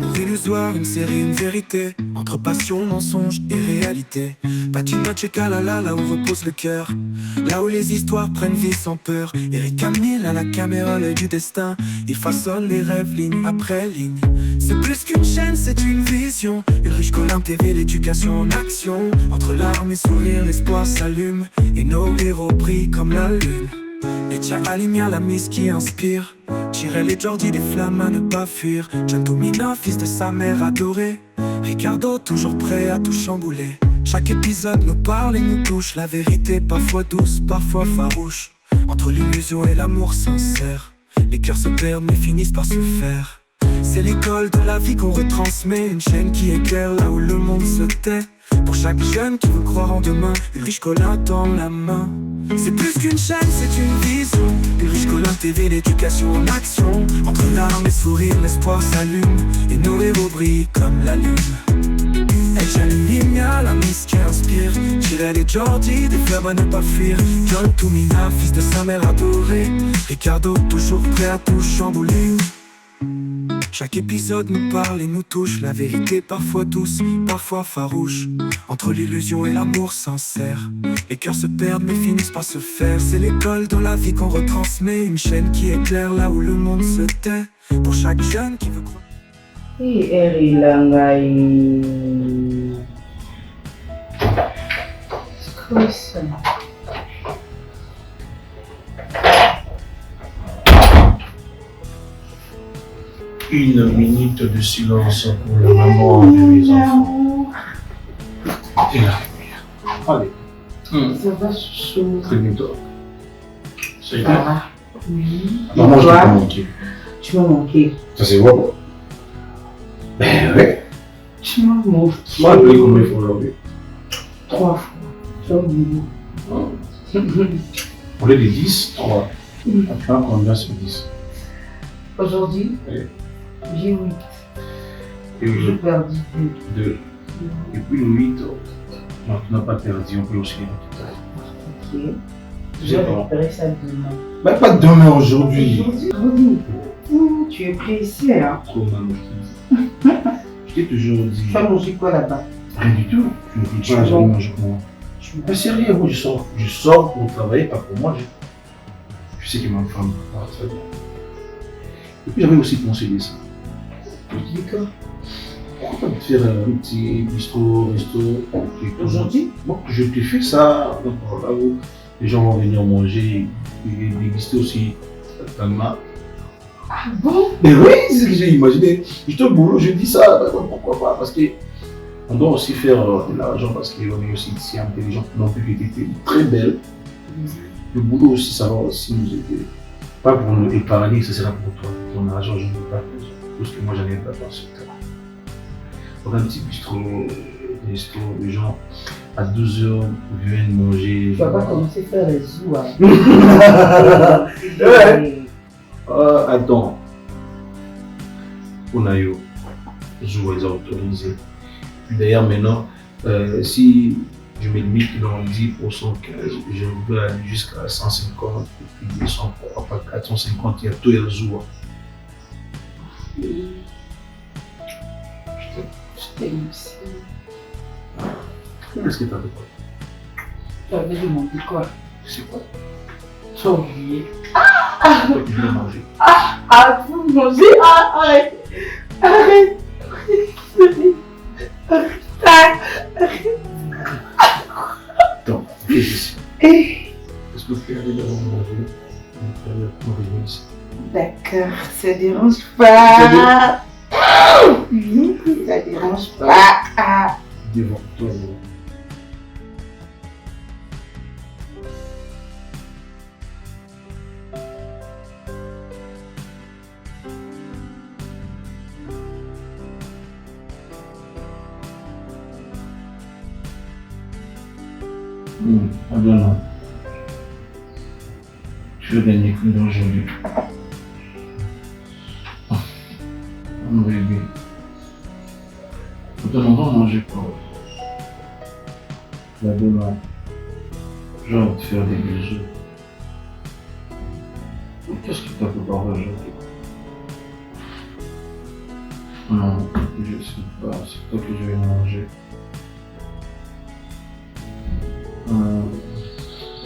Amour illusoire, une série, une vérité, entre passion, mensonge et réalité. Patinoche et Kalala, là où repose le cœur, là où les histoires prennent vie sans peur. Eric Camille à la caméra, l'œil du destin, il façonne les rêves ligne après ligne. C'est plus qu'une chaîne, c'est une vision. Ulrich Collin TV, l'éducation en action. Entre larmes et sourires, l'espoir s'allume, et nos héros brillent comme la lune. Et Tia Alimia, la mise qui inspire. Chirel et Jordi, des flammes à ne pas fuir. Gentleman, fils de sa mère adorée. Ricardo, toujours prêt à tout chambouler. Chaque épisode nous parle et nous touche. La vérité, parfois douce, parfois farouche. Entre l'illusion et l'amour sincère, les cœurs se perdent mais finissent par se faire. C'est l'école de la vie qu'on retransmet. Une chaîne qui éclaire là où le monde se tait. Pour chaque jeune qui veut croire en demain, Ulrich Collin tend la main. C'est plus qu'une chaîne, c'est une vision. Ulrich Collin TV, l'éducation en action. Entre larmes et sourires, l'espoir s'allume, et nos héros brillent comme la lune. Et j'allume la mise qui inspire. Chirel et Jordi, des fleurs à ne pas fuir. John Toumina, fils de sa mère adorée. Ricardo, toujours prêt à tout chambouler. Chaque épisode nous parle et nous touche. La vérité parfois douce, parfois farouche. Entre l'illusion et l'amour sincère, les cœurs se perdent mais finissent par se faire. C'est l'école dans la vie qu'on retransmet. Une chaîne qui éclaire là où le monde se tait. Pour chaque jeune qui veut croire. Et Eri Langai. C'est quoi ça? Une minute de silence pour la maman de mes enfants. Et la lumière. Allez. Ça va, chouchou? Très bien, toi. Ça y est. Oui. Maman, je t'ai pas manqué. Tu m'as manqué. Ça c'est bon. Ben ouais. Tu m'as manqué. Tu m'as appelé combien de fois aujourd'hui? 3 fois. Tu as oublié. Au lieu de 10, 3. Après, combien sur 10? Aujourd'hui, Oui. j'ai 8. Et Je aujourd'hui, perds 2. 2. Et puis le 8, non, tu n'as pas perdu, on peut aussi gagner tout à l'heure. Ok. Je vais récupérer ça demain. Ben pas demain, aujourd'hui. Aujourd'hui. Tu es pressé, hein? Comment je t'ai toujours dit. Tu vas manger quoi là-bas? Rien du tout. Je ne dis pas, j'allais manger pour moi. Mais sérieux, moi je sors pour travailler, pas pour moi. Je sais que ma femme va très bien. Et puis j'avais aussi pensé ça. Je dis d'accord. Pourquoi pas te faire un petit bistrot, resto Aujourd'hui? Bon, je te fais ça, donc là où les gens vont venir manger et déguster aussi tellement. Ah bon? Mais oui, c'est ce que j'ai imaginé. J'étais au boulot, je dis ça, ben, pourquoi pas? Parce qu'on doit aussi faire de l'argent parce qu'on est aussi si intelligent, non plus que était très belle. Le boulot aussi, ça va aussi nous aider. Pas pour nous épargner, ce sera pour toi. Ton argent, je ne veux pas plus. Parce que moi, j'en ai pas dans ce temps. Donc un petit bistrot, resto, les gens à 12h viennent manger. Tu vas pas commencer à faire les zoos, hein? Ouais. Attends. Onayo, Zou les a autorisés. D'ailleurs, maintenant, si je me limite dans 10%, je veux aller jusqu'à 150, et puis 200, pourquoi pas 450, il y a tout le Zou. Je t'aime aussi. Qu'est-ce que t'as fait quoi? Tu avais demandé quoi? C'est quoi? Tu as oublié. Toi, tu veux manger. Ah, vous mangez? Ah, arrête! Arrête! Attends, qu'est-ce que c'est? Est-ce que tu arrives à manger? Ici. D'accord, ça dérange pas. Oui, ça dérange pas. Devant toi. Adonna, tu veux gagner combien aujourd'hui? Mon bébé. Attends, on va manger quoi? La demain, je vais te faire des bisous. Qu'est-ce que tu as préparé aujourd'hui? Non, je sais pas, c'est toi que je vais manger.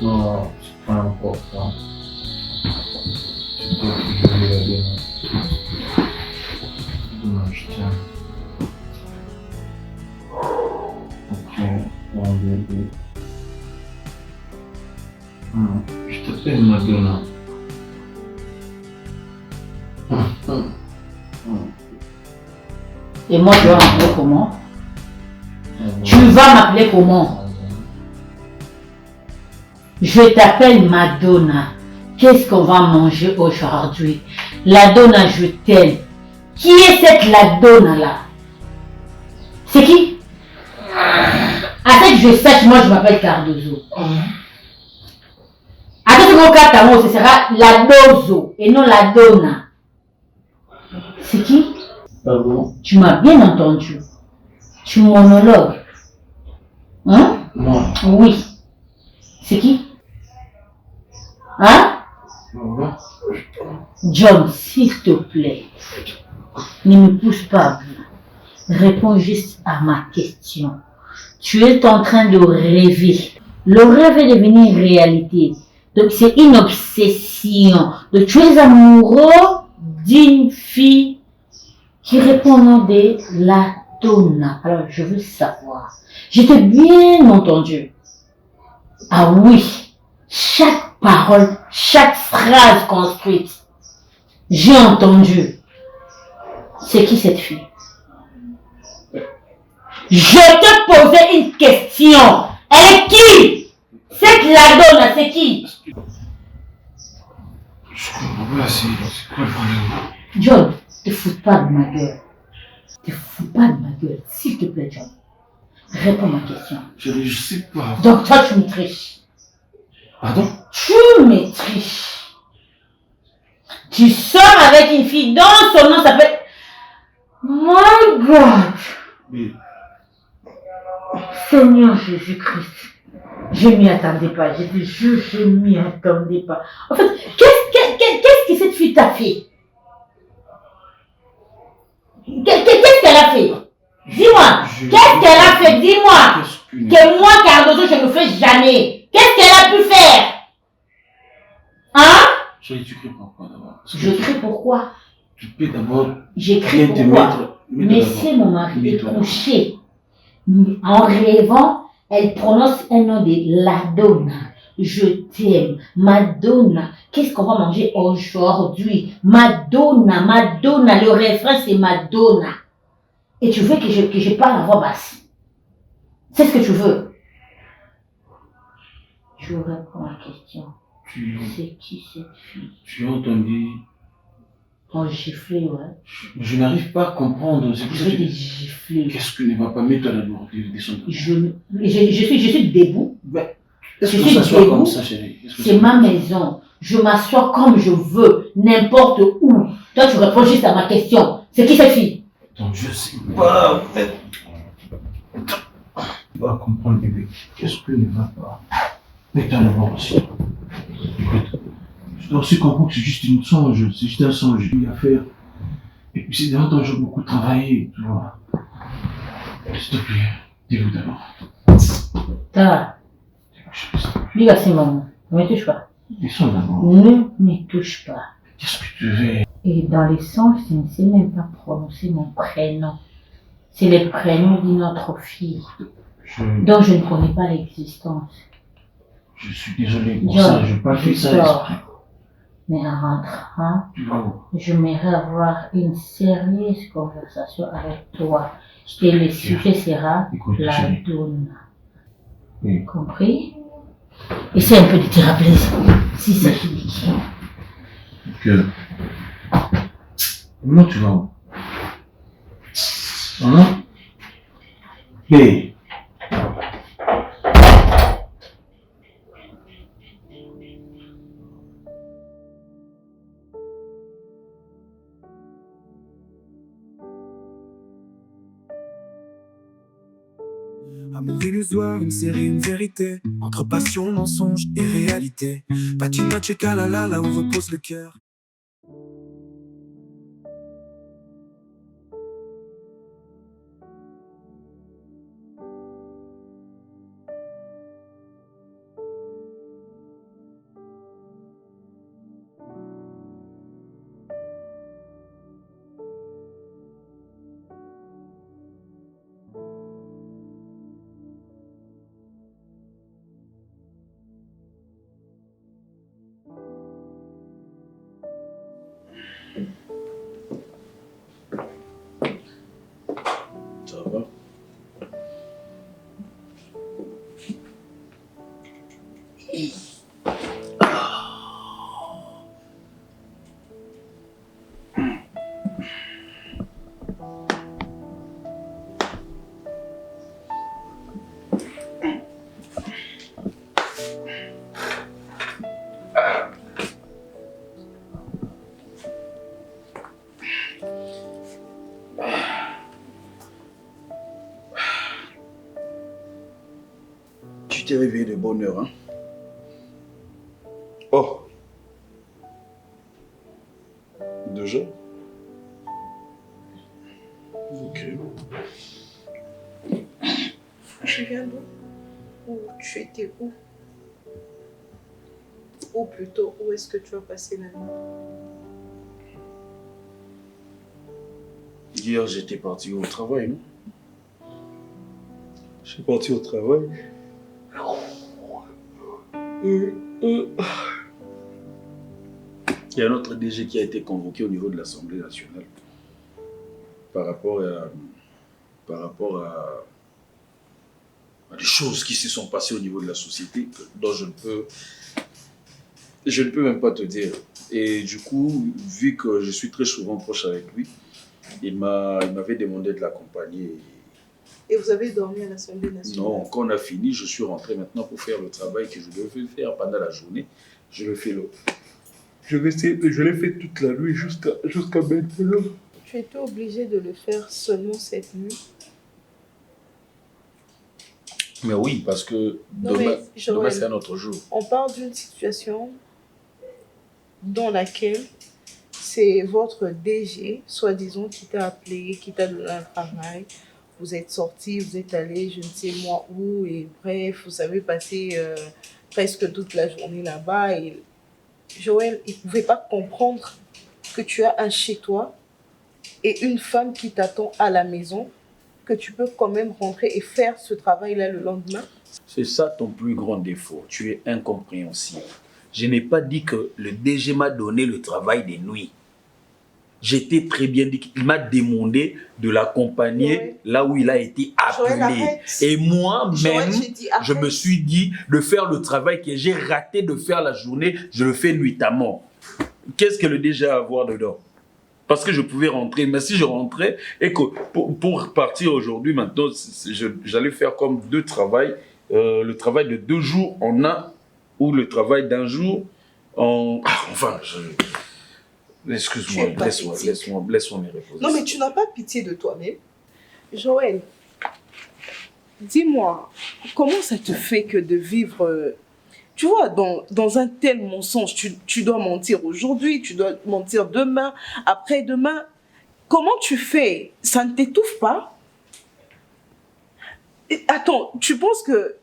Non, c'est pas important. C'est toi que je vais la donner. Dommage, tiens. Ok, mon bébé. Je t'appelle Madonna. Et moi, tu vas m'appeler comment? Tu vas m'appeler comment? Je t'appelle Madonna. Qu'est-ce qu'on va manger aujourd'hui? La Donna, je t'aime. Qui est cette la Donna là? C'est qui? Attends que je sache, moi je m'appelle Cardozo. Attends que mon cas, ce sera la Dozo et non la Donna. C'est qui? Pardon? Tu m'as bien entendu. Tu monologues. Hein? Moi. Oui. C'est qui? Hein? John, s'il te plaît, ne me pousse pas à bout. Réponds juste à ma question. Tu es en train de rêver. Le rêve est devenu réalité. Donc c'est une obsession. Donc tu es amoureux d'une fille qui répond au nom de la Donna. Alors je veux savoir. Je t'ai bien entendu. Ah oui, chaque parole, chaque phrase construite, j'ai entendu. C'est qui cette fille? Je te posais une question. Elle est qui? Cette la Donna, c'est qui? Je comprends pas, c'est quoi le problème? John, te fous pas de ma gueule. Te fous pas de ma gueule, s'il te plaît, John. Réponds à ma question. Je sais pas. Donc toi, tu me triches. Pardon? Tu me triches. Tu sors avec une fille dont son nom s'appelle... My God! Mais... Seigneur Jésus-Christ. Je m'y attendais pas. Je te jure, je m'y attendais pas. En fait, qu'est-ce que cette fille t'a fait? Qu'est-ce qu'elle a fait? Dis-moi. Qu'est-ce qu'elle a fait? Dis-moi. Que moi, Cardozo, je ne fais jamais. Qu'est-ce qu'elle a pu faire? Hein? Chérie, tu cries pourquoi d'abord? Je crie pourquoi? Tu peux d'abord J'écris bien te pourquoi? mettre Mais c'est mon mari est couché. En rêvant, elle prononce un nom de la Donna. Je t'aime, Madonna. Qu'est-ce qu'on va manger aujourd'hui? Madonna, Madonna. Le refrain c'est Madonna. Et tu veux que je parle à voix basse? C'est ce que tu veux? Je réponds à la question. C'est qui cette fille? Tu as entendu? On giflé, ouais. Je n'arrive pas à comprendre. C'est pour Je ça vais que te gifler. qu'est-ce que ne va pas mettre d'abord? Descendre. Je suis debout. Est-ce Je que suis ça soit debout. comme ça, chérie? C'est ma maison. Je m'assois comme je veux, n'importe où. Toi, tu réponds juste à ma question. C'est qui cette fille? Donc, je sais pas, en fait. Tu vas comprendre, bébé. Qu'est-ce que ne va pas? Mets-toi d'abord aussi. Écoute, je dois aussi comprendre que c'est juste une songe. C'est juste un songe. J'ai eu à faire. Et puis, ces derniers temps, j'ai beaucoup travaillé, tu vois. S'il te plaît, dis-le d'abord. Ta. Dis-le, c'est maman. Ne me touche pas. Descends d'abord. Ne me touche pas. Qu'est-ce que tu veux? Et dans les songes, je ne sais même pas prononcer mon prénom. C'est le prénom d'une autre fille dont je ne connais pas l'existence. Je suis désolé pour John, ça, je n'ai pas fait ça exprès. Mais en rentrant, Tu vas où? j'aimerais avoir une sérieuse conversation avec toi. Et le sujet sera Écoute, la chérie. Donna. Oui. Compris? Essaye un peu de te rappeler si c'est fini. Que... Comment tu vas où? Hein? Hey! Amour illusoire, une série, une vérité. Entre passion, mensonge et réalité. Patina checa là où repose le cœur. t'ai réveillé de bonne heure, hein? Oh! Déjà? Ok. Tu viens d'où? Ou tu étais où? Ou plutôt, où est-ce que tu as passé la nuit? Hier, j'étais parti au travail, non? Je suis parti au travail. Il y a un autre DG qui a été convoqué au niveau de l'Assemblée nationale par rapport à des choses qui se sont passées au niveau de la société dont je ne peux même pas te dire. Et du coup, vu que je suis très souvent proche avec lui, il m'avait demandé de l'accompagner. Et vous avez dormi à l'Assemblée nationale? Non, quand on a fini, je suis rentré maintenant pour faire le travail que je devais faire pendant la journée. Je le fais je l'ai fait toute la nuit jusqu'à maintenant. Tu étais obligé de le faire seulement cette nuit? Mais oui, parce que demain c'est un autre jour. On parle d'une situation dans laquelle c'est votre DG, soi-disant, qui t'a appelé, qui t'a donné un travail. Vous êtes sorti, vous êtes allé, je ne sais moi où, et bref, vous avez passé presque toute la journée là-bas. Et Joël, il ne pouvait pas comprendre que tu as un chez toi et une femme qui t'attend à la maison, que tu peux quand même rentrer et faire ce travail-là le lendemain. C'est ça ton plus grand défaut. Tu es incompréhensible. Je n'ai pas dit que le DG m'a donné le travail des nuits. J'étais très bien dit qu'il m'a demandé de l'accompagner là où il a été appelé. Joël, et moi-même, je me arrête. suis dit de faire le travail que j'ai raté de faire la journée, je le fais nuitamment. Qu'est-ce que le DG a à voir dedans? Parce que je pouvais rentrer, mais si je rentrais et que pour partir aujourd'hui, maintenant, j'allais faire comme deux travails, le travail de 2 jours en un ou le travail d'un jour en... enfin, excuse-moi, laisse-moi me reposer. Non, mais tu n'as pas pitié de toi-même. Joël, dis-moi, comment ça te fait que de vivre... Tu vois, dans un tel mensonge, tu dois mentir aujourd'hui, tu dois mentir demain, après-demain. Comment tu fais? Ça ne t'étouffe pas? Attends, tu penses que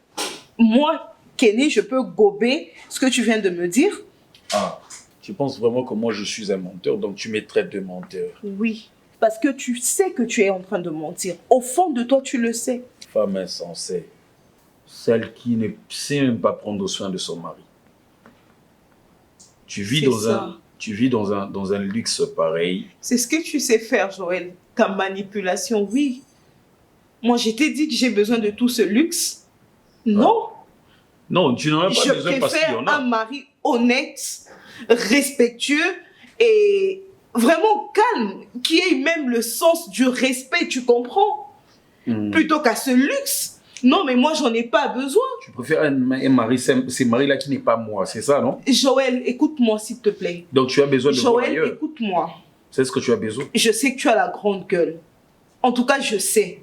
moi, Kenny, je peux gober ce que tu viens de me dire? Ah, tu penses vraiment que moi je suis un menteur, donc tu me traites de menteur? Oui, parce que tu sais que tu es en train de mentir. Au fond de toi, tu le sais. Femme insensée. Celle qui ne sait même pas prendre soin de son mari. Tu vis dans un luxe pareil. C'est ce que tu sais faire, Joël. Ta manipulation, oui. Moi, je t'ai dit que j'ai besoin de tout ce luxe. Non. Non, tu n'en as pas besoin parce qu'il y en a. Je préfère un mari honnête, respectueux et vraiment calme, qui ait même le sens du respect, tu comprends? Plutôt qu'à ce luxe. Non, mais moi, j'en ai pas besoin. Tu préfères un mari, ce mari-là qui n'est pas moi, c'est ça, non? Joël, écoute-moi, s'il te plaît. Donc, tu as besoin de voir ailleurs. Joël, écoute-moi. C'est ce que tu as besoin? Je sais que tu as la grande gueule. En tout cas, je sais.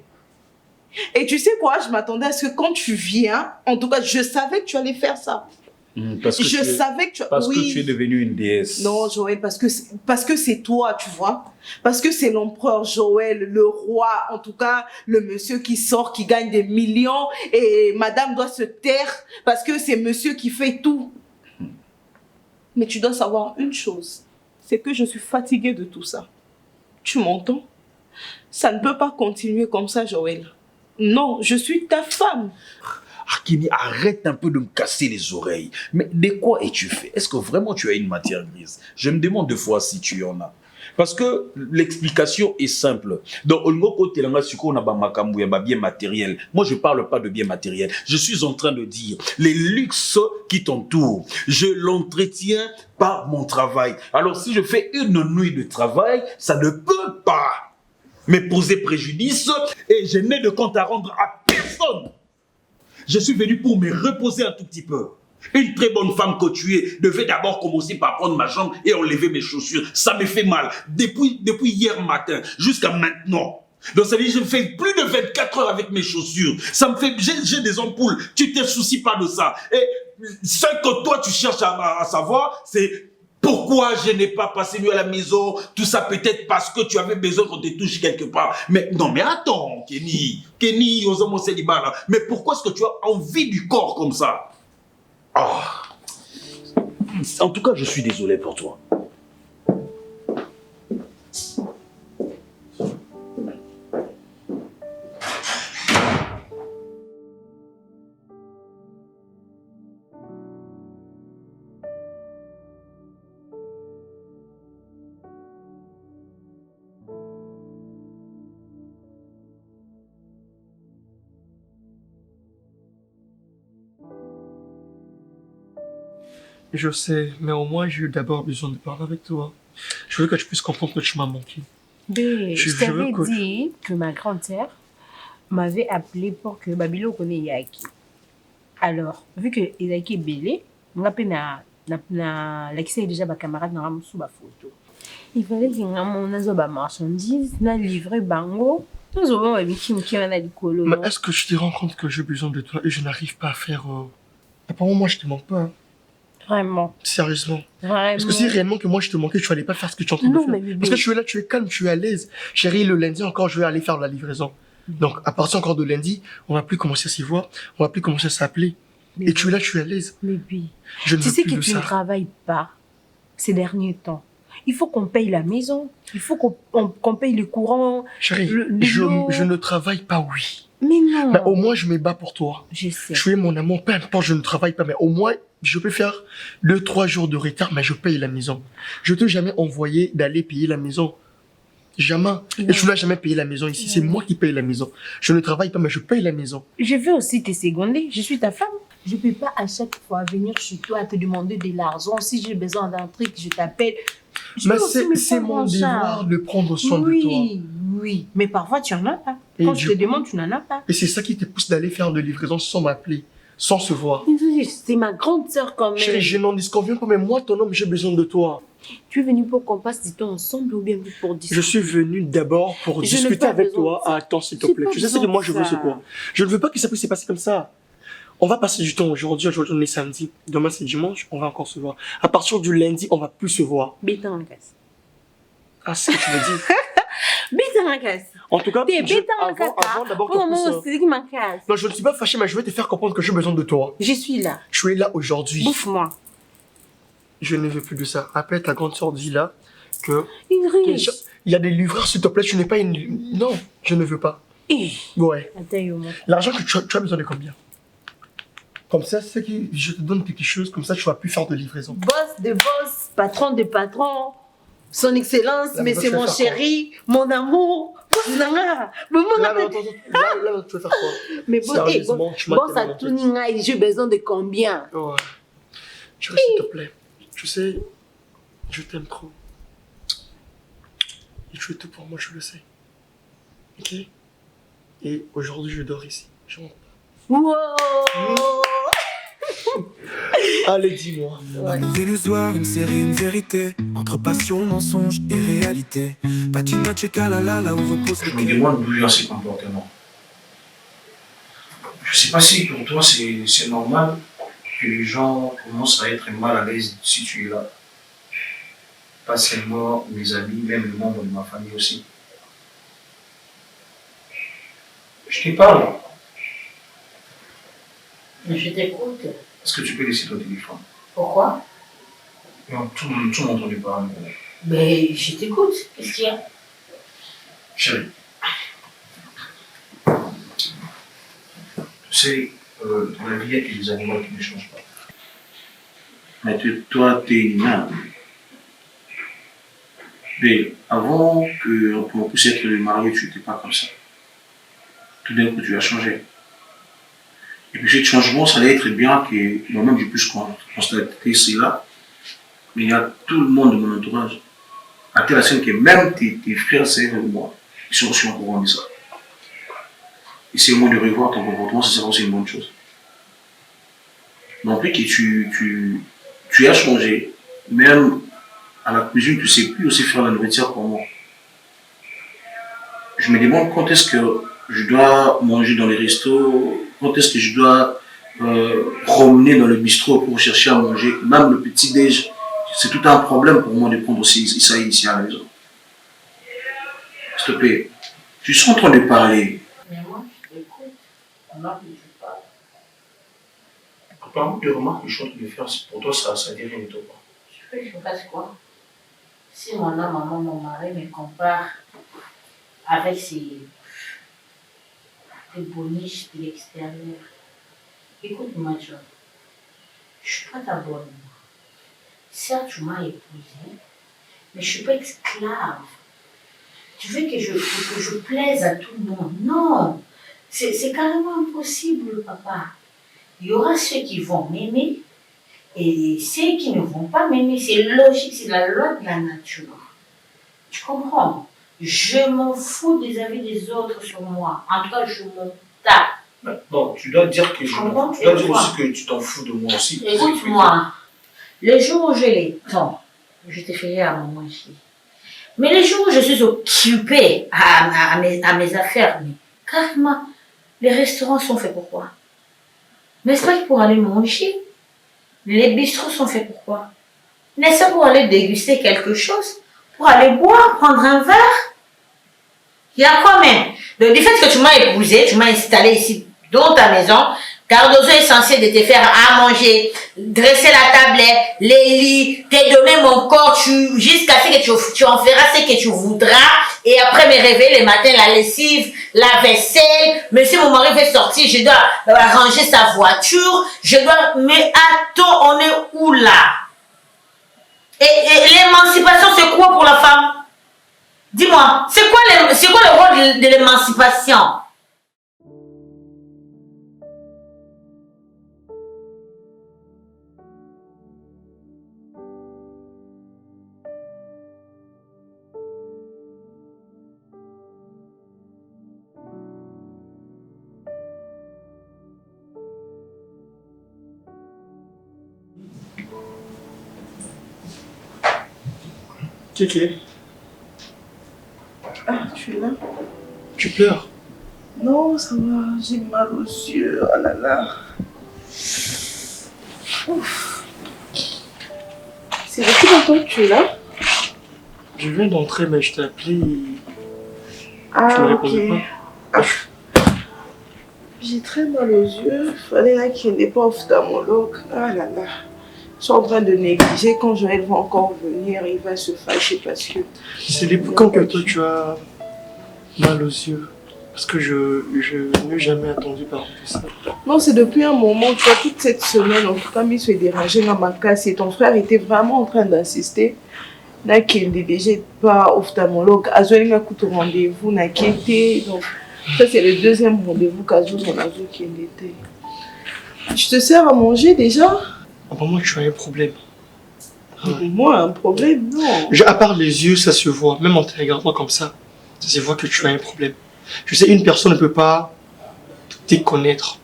Et tu sais quoi? Je m'attendais à ce que quand tu viens, en tout cas, je savais que tu allais faire ça. Parce que tu es devenue une déesse. Non, Joël, parce que c'est toi, tu vois. Parce que c'est l'empereur Joël, le roi, en tout cas, le monsieur qui sort, qui gagne des millions, et madame doit se taire parce que c'est monsieur qui fait tout. Mais tu dois savoir une chose, c'est que je suis fatiguée de tout ça. Tu m'entends? Ça ne peut pas continuer comme ça, Joël. Non, je suis ta femme. Kenny, arrête un peu de me casser les oreilles. Mais de quoi es-tu fait? Est-ce que vraiment tu as une matière grise? Je me demande 2 fois si tu en as. Parce que l'explication est simple. Donc, on a bien matériel. Moi, je ne parle pas de bien matériel. Je suis en train de dire les luxes qui t'entourent. Je l'entretiens par mon travail. Alors, si je fais une nuit de travail, ça ne peut pas me poser préjudice et je n'ai de compte à rendre à personne. Je suis venu pour me reposer un tout petit peu. Une très bonne femme que tu es devait d'abord commencer par prendre ma jambe et enlever mes chaussures. Ça me fait mal. Depuis hier matin jusqu'à maintenant. Donc ça veut dire que je fais plus de 24 heures avec mes chaussures. Ça me fait, j'ai des ampoules. Tu te soucies pas de ça. Et ce que toi tu cherches à savoir, c'est pourquoi je n'ai pas passé nuit à la maison. Tout ça peut-être parce que tu avais besoin qu'on te touche quelque part. Mais non, mais attends, Kenny, Ozomo Célibat là. Mais pourquoi est-ce que tu as envie du corps comme ça? Ah. En tout cas, je suis désolé pour toi. Je sais, mais au moins j'ai eu d'abord besoin de parler avec toi. Je veux que tu puisses comprendre que tu m'as manqué. Mais je t'avais veux dit que ma grande sœur m'avait appelé pour que Babilo connaisse Yaki. Alors, vu que Yaki est belé, on a l'accès déjà à ma camarade dans la photo. Il fallait qu'il y ait un marchandise, un livret bango. Mais est-ce que tu te rends compte que j'ai besoin de toi et je n'arrive pas à faire... Apparemment, moi je te manque pas. Hein. Vraiment. Sérieusement. Vraiment. Est-ce que si réellement que moi je te manquais, tu allais pas faire ce que tu es en train de faire? Mais Parce que tu es là, tu es calme, tu es à l'aise. Chérie, le lundi encore, je vais aller faire la livraison. Donc, à partir encore de lundi, on va plus commencer à s'y voir, on va plus commencer à s'appeler. Et tu es là, tu es à l'aise. Mais oui. Je ne Tu veux sais plus que de tu ça. ne travailles pas ces derniers temps. Il faut qu'on paye la maison, il faut qu'on paye le courant. Chérie, l'eau. je ne travaille pas, oui. Mais non. Mais au moins, je me bats pour toi. Je sais. Tu es mon amour, peu importe, je ne travaille pas, mais au moins, je peux faire 2-3 jours de retard, mais je paye la maison. Je t'ai jamais envoyé d'aller payer la maison. Jamais. Et tu n'as jamais payé la maison ici. C'est moi qui paye la maison. Je ne travaille pas, mais je paye la maison. Je veux aussi te seconder. Je suis ta femme. Je ne peux pas à chaque fois venir chez toi te demander de l'argent. Si j'ai besoin d'un truc, je t'appelle. Mais c'est mon devoir de prendre soin de toi. Oui. Mais parfois, tu n'en as pas. Et Quand je te demande, tu n'en as pas. Et c'est ça qui te pousse d'aller faire de livraison sans m'appeler, sans se voir. C'est ma grande sœur quand même. Chérie, je n'en disconviens pas, mais moi, ton homme, j'ai besoin de toi. Tu es venu pour qu'on passe du temps ensemble ou bien pour discuter? Je suis venu d'abord pour discuter avec toi. Attends, s'il te plaît. Tu sais ce que moi, je veux, c'est quoi? Je ne veux pas que ça puisse se passer comme ça. On va passer du temps aujourd'hui on est samedi. Demain, c'est dimanche, on va encore se voir. À partir du lundi, on va plus se voir. Bêta en casse. Ah, c'est ce que tu me dis. Bêta en casse. En tout cas, avant d'abord que c'est qui m'encasse. Non, je ne suis pas fâché, mais je vais te faire comprendre que j'ai besoin de toi. Je suis là. Tu es là aujourd'hui. Bouffe-moi. Je ne veux plus de ça. Appelle ta grande sœur, dis là que... Il y a des livreurs, s'il te plaît, tu n'es pas une... Non, je ne veux pas. Ouais. L'argent que tu as besoin de combien? Comme ça, c'est que je te donne quelque chose, comme ça tu vas plus faire de livraison. Boss de boss, patron de patron, son excellence, monsieur mon chéri, mon amour. Là, tu vas faire quoi? Mais boss à tout ninga, j'ai besoin de combien? Ouais. Chérie, s'il te plaît, tu sais, je t'aime trop. Et tu es tout pour moi, je le sais. Ok? Et aujourd'hui, je dors ici. Je rentre. Wow! Allez, dis-moi. Illusoire, une série, une vérité. Entre passion, mensonge et réalité. Patina Tcheka, là où repose le Je me demande d'où vient ces comportements. Je sais pas si pour toi c'est normal que les gens commencent à être mal à l'aise si tu es là. Pas seulement mes amis, même les membres de ma famille aussi. Je te parle. Je t'écoute. Est-ce que tu peux laisser ton téléphone? Pourquoi? Non, tout le monde entend parler. Mais je t'écoute. Qu'est-ce qu'il y a? Chérie. Tu sais, dans la vie, il y a des animaux qui ne changent pas. Mais toi, tu es une âme. Mais avant qu'on puisse être marié, tu n'étais pas comme ça. Tout d'un coup, tu as changé. Et puis, ce changement, ça allait être bien que moi-même, je puisse constater cela. Mais il y a tout le monde de mon entourage. À telle scène que même tes frères, sœurs et moi, ils sont aussi au courant de ça. Et c'est au moins de revoir ton comportement, ça sera aussi une bonne chose. Non plus que tu as changé, même à la cuisine, tu ne sais plus aussi faire la nourriture pour moi. je me demande quand est-ce que je dois manger dans les restos, quand est-ce que je dois promener dans le bistrot pour chercher à manger. Même le petit-déj, c'est tout un problème pour moi de prendre aussi ça ici à la maison. S'il te plaît, tu suis en train de parler. Mais moi, je t'écoute. Pendant que tu parles. Parmi les remarques que je suis en train de faire, pour toi, ça dit rien de toi. Tu veux que je fasse quoi? Si mon homme, maman, mon mari me compare avec ces boniches de l'extérieur, écoute-moi, John. Je ne suis pas ta bonne. Certes, tu m'as épousée, mais je ne suis pas esclave. Tu veux que je plaise à tout le monde? Non, c'est carrément impossible, papa. Il y aura ceux qui vont m'aimer et ceux qui ne vont pas m'aimer. C'est logique, c'est la loi de la nature. Tu comprends? Je m'en fous des avis des autres sur moi. En tout cas, je m'en tape. Non, tu dois dire que tu dois dire aussi que tu t'en fous de moi aussi. Écoute-moi, le jour où j'ai les temps, je te ferai à manger. Mais les jours où je suis occupée à mes affaires, mais carrément, les restaurants sont faits pour quoi? N'est-ce pas pour aller manger? Les bistrots sont faits pour quoi? N'est-ce pas pour aller déguster quelque chose? Pour aller boire, prendre un verre? Il y a quoi même? Donc, du fait que tu m'as épousé, tu m'as installé ici dans ta maison, Cardozo est censé de te faire à manger, dresser la tablette, les lits, te donner mon corps, jusqu'à ce que tu en feras ce que tu voudras, et après me réveiller le matin, la lessive, la vaisselle, mais si mon mari veut sortir, je dois ranger sa voiture, mais attends, on est où là? Et l'émancipation, c'est quoi pour la femme? Dis-moi, c'est quoi le rôle de l'émancipation? Kéké, Ah, tu es là? tu pleures? Non, ça va, j'ai mal aux yeux. Oh là là. Ouf. C'est depuis longtemps que tu es là? Je viens d'entrer, mais je t'ai appelé. Ah, Tu me ok. répondais pas. J'ai très mal aux yeux. Fallait là qu'il n'est pas ophtalmologue. Ah là là. Je suis en train de négliger. Quand Joël va encore venir, il va se fâcher parce que... C'est depuis quand que toi tu as mal aux yeux? Parce que je n'ai jamais attendu parler de ça. Non, c'est depuis un moment, tu vois, toute cette semaine, en tout cas, il se dérangeait dans ma casse et ton frère était vraiment en train d'insister. Là, qu'il n'est déjà pas ophtalmologue. Azoé a coupé rendez-vous, n'a quitté. Donc, ça, c'est le deuxième rendez-vous qu'Azoé a vu qu'il était. Je te sers à manger déjà? Apparemment, tu as un problème. Moi, un problème, non. À part les yeux, ça se voit. Même en te regardant comme ça se voit que tu as un problème. Je sais, une personne ne peut pas te connaître.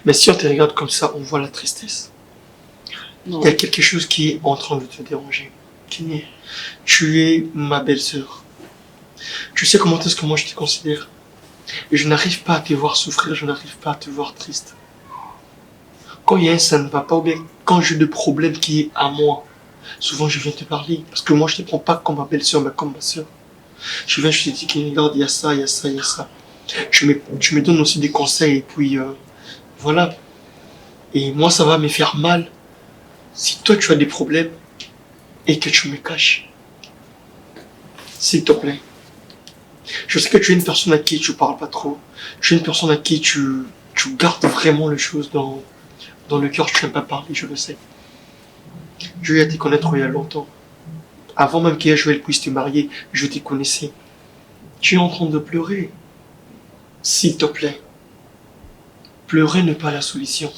Mais si on te regarde comme ça, on voit la tristesse. Non. Il y a quelque chose qui est en train de te déranger. Tu es ma belle-sœur. Tu sais comment est-ce que moi je te considère. Et je n'arrive pas à te voir souffrir, je n'arrive pas à te voir triste. Quand il y a un ça ne va pas, ou bien quand j'ai des problèmes qui est à moi, souvent je viens te parler. Parce que moi je ne te prends pas comme ma belle-sœur, mais comme ma sœur. Je viens, je te dis qu'il regarde, il y a ça, il y a ça, il y a ça. Tu me donnes aussi des conseils et puis voilà. Et moi ça va me faire mal si toi tu as des problèmes et que tu me caches. S'il te plaît. Je sais que tu es une personne à qui tu parles pas trop. Tu es une personne à qui tu gardes vraiment les choses dans le cœur. Tu n'aimes pas parler, je le sais. Je viens te connaître il y a longtemps. Avant même qu'Ia Joël puisse te marier, je te connaissais. Tu es en train de pleurer. S'il te plaît. Pleurer n'est pas la solution.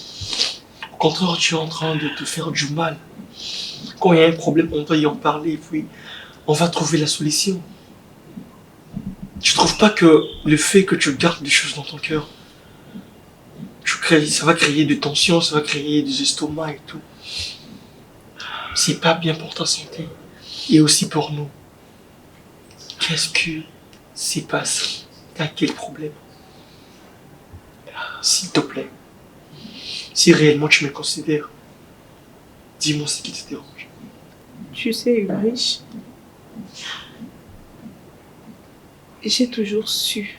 Au contraire, tu es en train de te faire du mal. Quand il y a un problème, on doit y en parler et puis on va trouver la solution. Tu trouves pas que le fait que tu gardes des choses dans ton cœur, ça va créer des tensions, ça va créer des estomacs et tout. C'est pas bien pour ta santé. Et aussi pour nous. Qu'est-ce que s'y passe? T'as quel problème? S'il te plaît, si réellement tu me considères, dis-moi ce qui te dérange. Tu sais, Ulrich, j'ai toujours su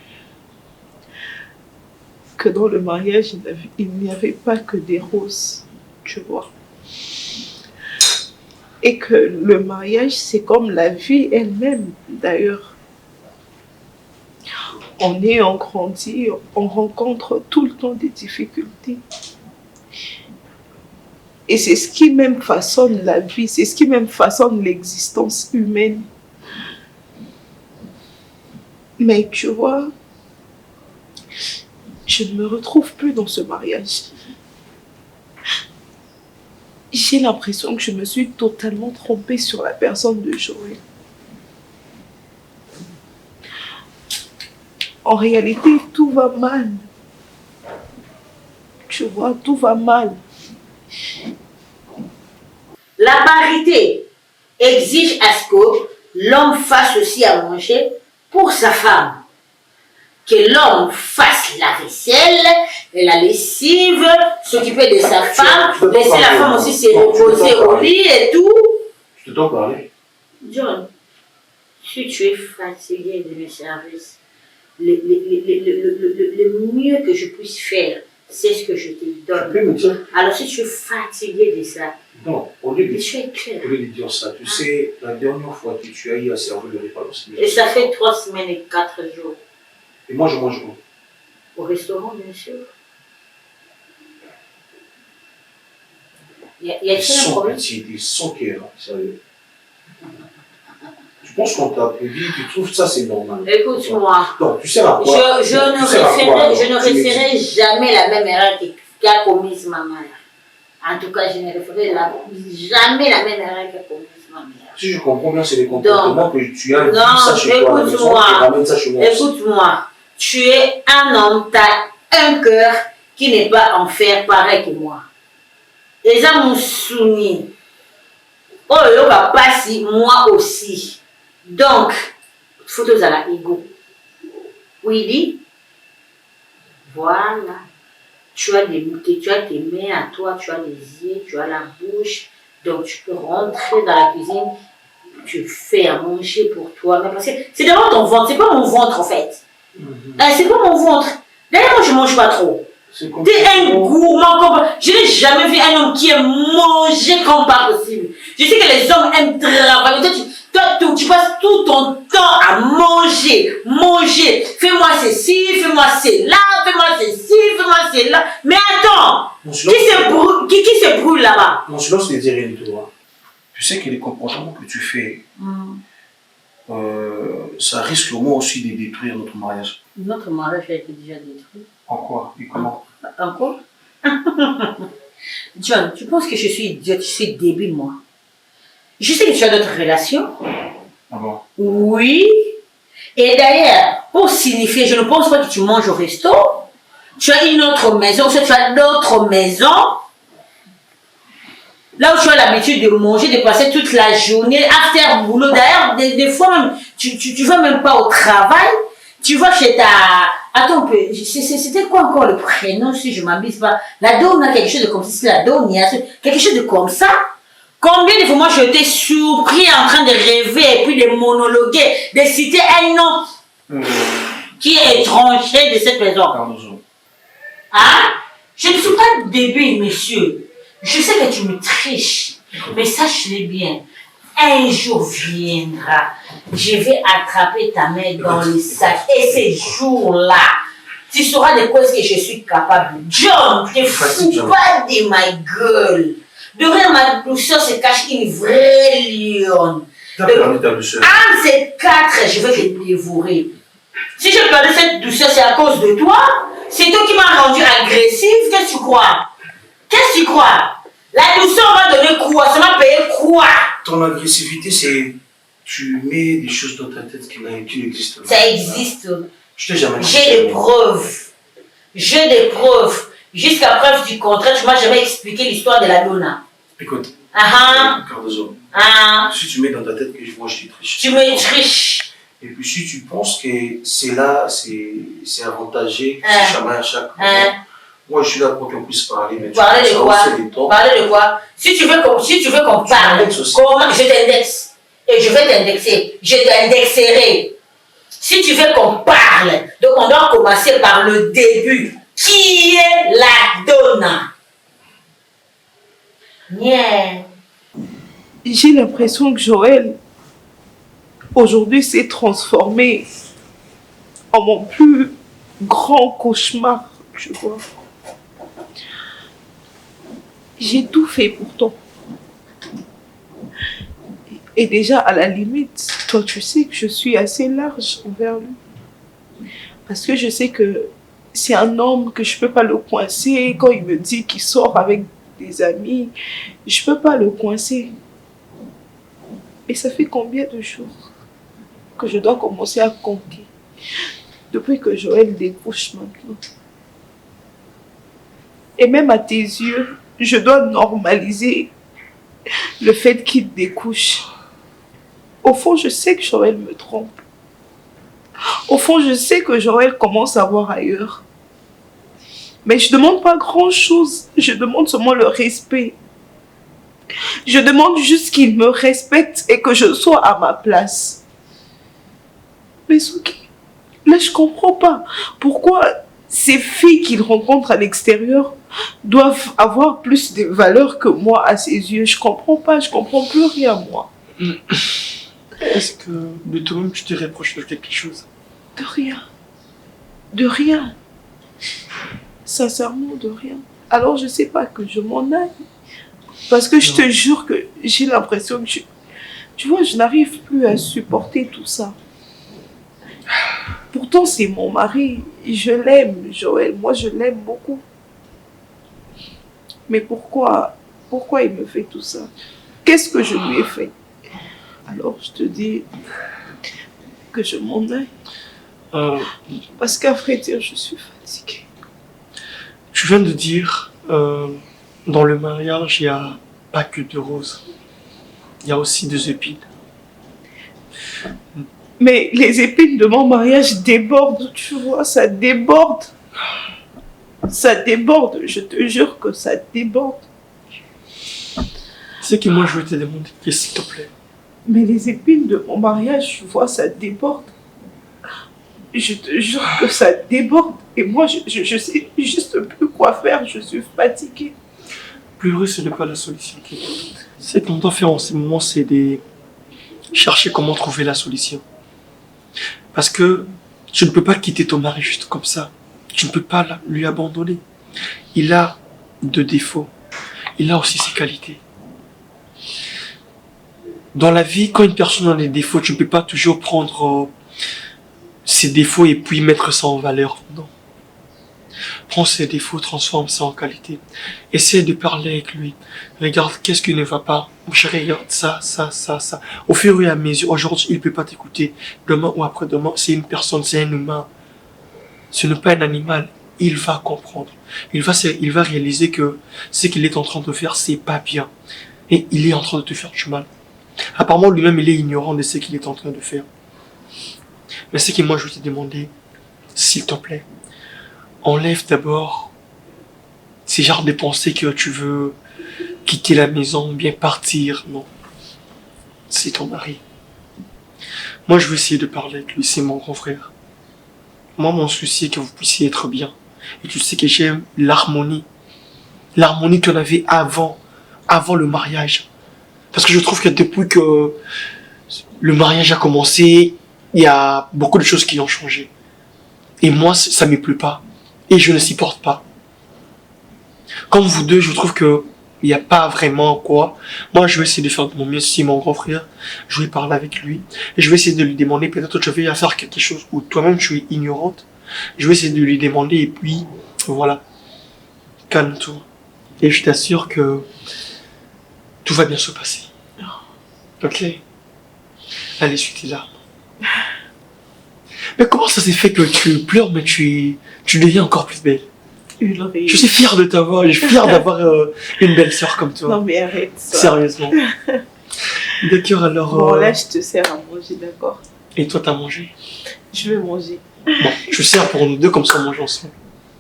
que dans le mariage, il n'y avait pas que des roses, tu vois. Et que le mariage, c'est comme la vie elle-même, d'ailleurs. On est, on grandit, on rencontre tout le temps des difficultés. Et c'est ce qui même façonne la vie, c'est ce qui même façonne l'existence humaine. Mais tu vois, je ne me retrouve plus dans ce mariage. J'ai l'impression que je me suis totalement trompée sur la personne de Joël. En réalité, tout va mal. Tu vois, tout va mal. La parité exige à ce que l'homme fasse aussi à manger pour sa femme. Que l'homme fasse la vaisselle et la lessive, s'occuper de sa femme, laisser la femme aussi se reposer au lit et tout. Je te dois parler. John, si tu es fatigué de mes services, le mieux que je puisse faire, c'est ce que je te donne. Tu peux me dire? Alors si tu es fatigué de ça, Non, au lieu de tu es clair. dire ça, tu sais, la dernière fois que tu as eu à servir le repas, Et ça fait 3 semaines et 4 jours. et moi je mange où? Au restaurant, bien sûr. Y a-t-il un Sans problème? pitié, sans cœur, sérieux. Tu penses qu'on t'a applaudi, tu trouves ça c'est normal? Écoute-moi. Non, tu sais à quoi? Je ne referai jamais la même erreur qu'a commise ma mère. En tout cas, je ne referai jamais la même erreur qu'a commise ma mère. Si je comprends bien, c'est les comportements que tu as vu Non, ça chez toi à la maison, tu ramènes ça chez moi aussi. Écoute-moi. Tu es un homme, tu as un cœur qui n'est pas en fer pareil que moi. Et ça, mon souvenir. Oh, le va passer, moi aussi. Donc, photos à la ego. Oui, dit. Voilà. Tu as tes mains à toi, tu as les yeux, tu as la bouche. Donc, tu peux rentrer dans la cuisine, tu fais à manger pour toi. Mais parce que c'est d'abord ton ventre, c'est pas mon ventre en fait. C'est pas mon ventre. D'ailleurs, moi, je mange pas trop. T'es un gourmand comme... Je n'ai jamais vu un homme qui aime manger comme pas possible. Je sais que les hommes aiment travailler. Toi, tu passes tout ton temps à manger. Fais-moi ceci, fais-moi cela, fais-moi ceci, fais-moi cela. Mais attends, qui se brûle là-bas? Mon silence ne dit rien du tout. Hein. Tu sais que les comportements que tu fais, ça risque moi aussi de détruire notre mariage. Notre mariage a été déjà détruit. En quoi et comment? En quoi? John, tu penses que je suis idiote, je suis débile, moi? Je sais que tu as d'autres relations. Ah bon? Oui. Et d'ailleurs, pour signifier, je ne pense pas que tu manges au resto. Tu as une autre maison, tu as d'autres maisons. Là où tu as l'habitude de manger, de passer toute la journée, after boulot. D'ailleurs, des fois même, tu vas même pas au travail. Tu vas chez ta... Attends un peu, c'était quoi encore le prénom, si je ne m'abuse pas? La Dona, quelque chose de comme ça, c'est la Donia, quelque chose de comme ça. Combien de fois moi je t'ai surpris en train de rêver et puis de monologuer, de citer un nom qui est étranger de cette maison? Hein? Je ne suis pas débile, monsieur. Je sais que tu me triches, mais sache-le bien. Un jour viendra, je vais attraper ta main dans le sac. Et ces jours-là, tu sauras de quoi est-ce que je suis capable. John, ne fous pas de ma gueule. Derrière ma douceur se cache une vraie lionne. T'as perdu ta douceur. Un de ces 4, je vais te dévorer. Si j'ai perdu cette douceur, c'est à cause de toi. C'est toi qui m'as rendu agressive. Qu'est-ce que tu crois? Qu'est-ce que tu crois? La douceur m'a donné quoi? Ça m'a payé quoi? Ton agressivité, c'est... Tu mets des choses dans ta tête qui n'existent pas. Ça existe. Je t'ai jamais dit. J'ai des preuves. J'ai des preuves. Jusqu'à preuve du contraire, tu m'as jamais expliqué l'histoire de la Dona. Écoute, Ah Cardozo, ah. si tu mets dans ta tête que moi je te triche. Tu me triches. Et puis si tu penses que c'est là, c'est avantagé, que c'est chamaille à chaque moment, moi je suis là pour qu'on puisse parler, mais tu Parler de penses quoi? à hausser les tons. Parler de quoi? Si tu veux qu'on parle, comment je t'indexe? Et je vais t'indexer. Je t'indexerai. Si tu veux qu'on parle, donc on doit commencer par le début. Qui est la donna? Yeah. J'ai l'impression que Joël, aujourd'hui, s'est transformé en mon plus grand cauchemar, tu vois. J'ai tout fait pour toi. Et déjà, à la limite, toi, tu sais que je suis assez large envers lui. Parce que je sais que c'est un homme que je peux pas le coincer. Quand il me dit qu'il sort avec des amis, je peux pas le coincer. Et ça fait combien de jours que je dois commencer à compter depuis que Joël découche maintenant? Et même à tes yeux, je dois normaliser le fait qu'il découche. Au fond, je sais que Joël me trompe. Au fond, je sais que Joël commence à voir ailleurs. Mais je ne demande pas grand-chose. Je demande seulement le respect. Je demande juste qu'il me respecte et que je sois à ma place. Mais Souki, là, je ne comprends pas. Pourquoi ces filles qu'il rencontre à l'extérieur doivent avoir plus de valeur que moi à ses yeux? Je ne comprends pas. Je ne comprends plus rien, moi. Est-ce que de toi-même tu te reproches de quelque chose? De rien. De rien. Sincèrement, de rien. Alors, je sais pas que je m'en aille. Parce que je te jure que j'ai l'impression que tu vois, je n'arrive plus à supporter tout ça. Pourtant, c'est mon mari. Je l'aime, Joël. Moi, je l'aime beaucoup. Mais pourquoi il me fait tout ça? Qu'est-ce que je lui ai fait? Alors, je te dis que je m'en aille. Parce qu'à vrai dire, je suis fatiguée. Tu viens de dire, dans le mariage, il n'y a pas que de roses. Il y a aussi des épines. Mais les épines de mon mariage débordent, tu vois, ça déborde. Ça déborde, je te jure que ça déborde. C'est que moi, je veux te demander, s'il te plaît. Mais les épines de mon mariage, tu vois, ça déborde. Je te jure que ça déborde. Et moi, je sais juste plus quoi faire. Je suis fatiguée. Pleurer, ce n'est pas la solution. Ce qu'on doit faire en ce moment, c'est de chercher comment trouver la solution. Parce que tu ne peux pas quitter ton mari juste comme ça. Tu ne peux pas lui abandonner. Il a de défauts. Il a aussi ses qualités. Dans la vie, quand une personne a des défauts, tu ne peux pas toujours prendre ses défauts et puis mettre ça en valeur. Non. Prends ses défauts, transforme ça en qualité. Essaie de parler avec lui. Regarde, qu'est-ce qui ne va pas? Je regarde ça. Au fur et à mesure, aujourd'hui, il ne peut pas t'écouter. Demain ou après-demain, c'est une personne, c'est un humain. Ce n'est pas un animal. Il va comprendre. Il va réaliser que ce qu'il est en train de faire, c'est pas bien. Et il est en train de te faire du mal. Apparemment, lui-même, il est ignorant de ce qu'il est en train de faire. Mais ce que moi, je vais te demander, s'il te plaît, enlève d'abord ces genres de pensées que tu veux quitter la maison, bien partir. Non. C'est ton mari. Moi, je vais essayer de parler avec lui. C'est mon grand frère. Moi, mon souci est que vous puissiez être bien. Et tu sais que j'aime l'harmonie. L'harmonie qu'on avait avant le mariage. Parce que je trouve que depuis que le mariage a commencé, il y a beaucoup de choses qui ont changé. Et moi, ça ne me plaît pas. Et je ne s'y porte pas. Comme vous deux, je trouve que il n'y a pas vraiment quoi. Moi, je vais essayer de faire de mon mieux. Si mon grand frère, je vais parler avec lui. Et je vais essayer de lui demander, peut-être tu vas faire quelque chose où toi-même tu es ignorante. Je vais essayer de lui demander et puis, voilà. Calme-toi. Et je t'assure que tout va bien se passer. Ok? Allez, suis tes larmes. Mais comment ça s'est fait que tu pleures, mais tu deviens encore plus belle? Je suis fier de t'avoir, je suis fier d'avoir une belle sœur comme toi. Non mais arrête ça. Sérieusement. D'accord, alors... Bon là, je te sers à manger, d'accord? Et toi, t'as mangé? Je vais manger. Bon, je sers pour nous deux, comme ça on mange ensemble.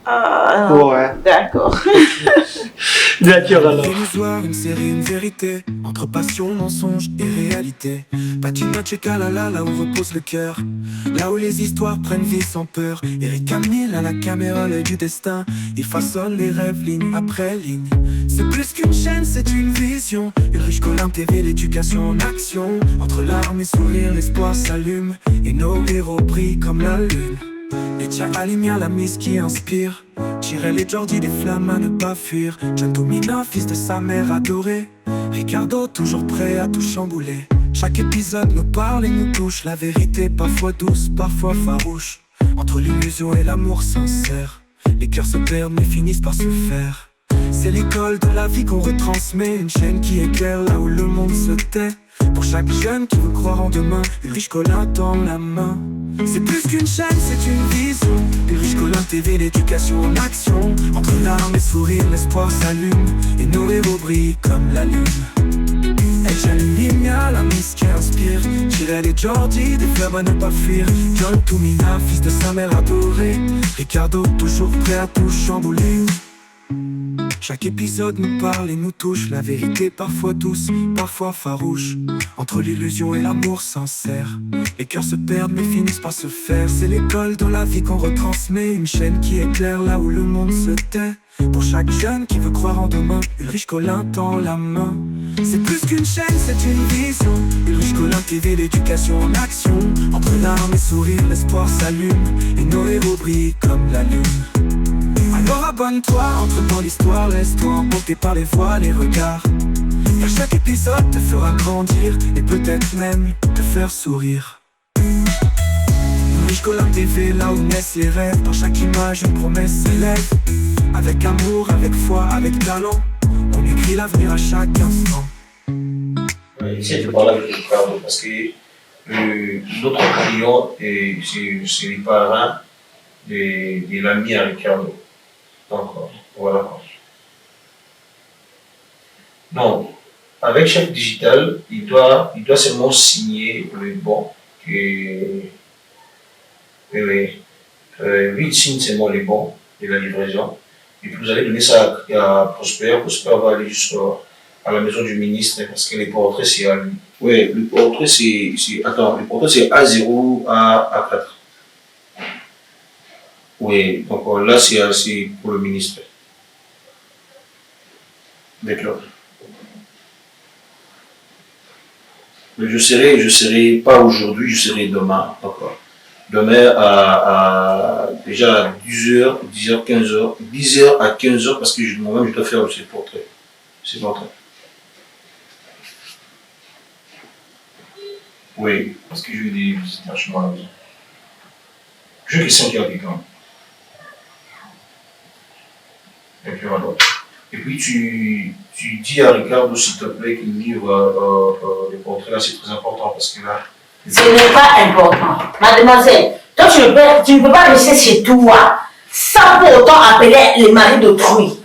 Ah, Ouais. d'accord. D'accord alors. Illusoire, une série, une vérité. Entre passion, mensonge et réalité. Patina Checa, là où repose le cœur. Là où les histoires prennent vie sans peur. Eric Camille à la caméra, l'œil du destin. Il façonne les rêves ligne après ligne. C'est plus qu'une chaîne, c'est une vision. Ulrich Collin TV, l'éducation en action. Entre larmes et sourires, l'espoir s'allume. Et nos héros brillent comme la lune. Et Tia Alimia, la mise qui inspire. Tirer les Jordi des flammes à ne pas fuir. John Domina, fils de sa mère adorée. Ricardo, toujours prêt à tout chambouler. Chaque épisode nous parle et nous touche. La vérité, parfois douce, parfois farouche. Entre l'illusion et l'amour sincère, les cœurs se perdent mais finissent par se faire. C'est l'école de la vie qu'on retransmet. Une chaîne qui éclaire là où le monde se tait. Pour chaque jeune qui veut croire en demain, Ulrich Collin tend la main. C'est plus qu'une chaîne, c'est une vision. Ulrich Collin TV, l'éducation en action. Entre larmes et sourires, l'espoir s'allume. Et nos héros brillent comme la lune. Et j'allume la mise qui inspire. Tirer les Jordi, des fleuves à ne pas fuir. John Toumina, fils de sa mère adorée. Ricardo, toujours prêt à tout chambouler. Chaque épisode nous parle et nous touche. La vérité parfois douce, parfois farouche. Entre l'illusion et l'amour sincère, les cœurs se perdent mais finissent par se faire. C'est l'école dans la vie qu'on retransmet. Une chaîne qui éclaire là où le monde se tait. Pour chaque jeune qui veut croire en demain, Ulrich Collin tend la main. C'est plus qu'une chaîne, c'est une vision. Ulrich Collin TV, l'éducation en action. Entre larmes et sourires, l'espoir s'allume. Et nos héros brillent comme la lune. Alors abonne-toi, entre dans l'histoire, laisse-toi emporter par les voix, les regards. Car chaque épisode te fera grandir et peut-être même te faire sourire. Ulrich Collin TV, là où naissent les rêves. Dans chaque image, une promesse s'élève. Avec amour, avec foi, avec talent, on écrit l'avenir à chaque instant. J'essaie de parler avec Ricardo parce que notre client, c'est les parents de l'ami à Ricardo. Donc, voilà. Donc, avec Chef Digital, il doit seulement signer le bon. Lui, il signe seulement les bons de la livraison. Et puis vous allez donner ça à Prosper. Prosper va aller jusqu'à la maison du ministre parce que les portraits, c'est à lui. Oui, le portrait, le portrait, c'est A0 à A4. Oui, donc là, c'est pour le ministre. D'accord. Mais je serai pas aujourd'hui, je serai demain. D'accord. Demain déjà à 10h, 15h, 10h à 15h parce que moi-même je dois faire aussi le portrait. C'est portrait. Oui, parce que je veux des vachement à la maison. Je veux qu'ils sentent qu'il y a quelqu'un. Et puis voilà. Et puis tu dis à Ricardo s'il te plaît qu'il livre les portraits là, c'est très important parce que là. Ce n'est pas important. Mademoiselle, toi tu ne peux pas rester chez toi sans pour autant appeler les maris d'autrui.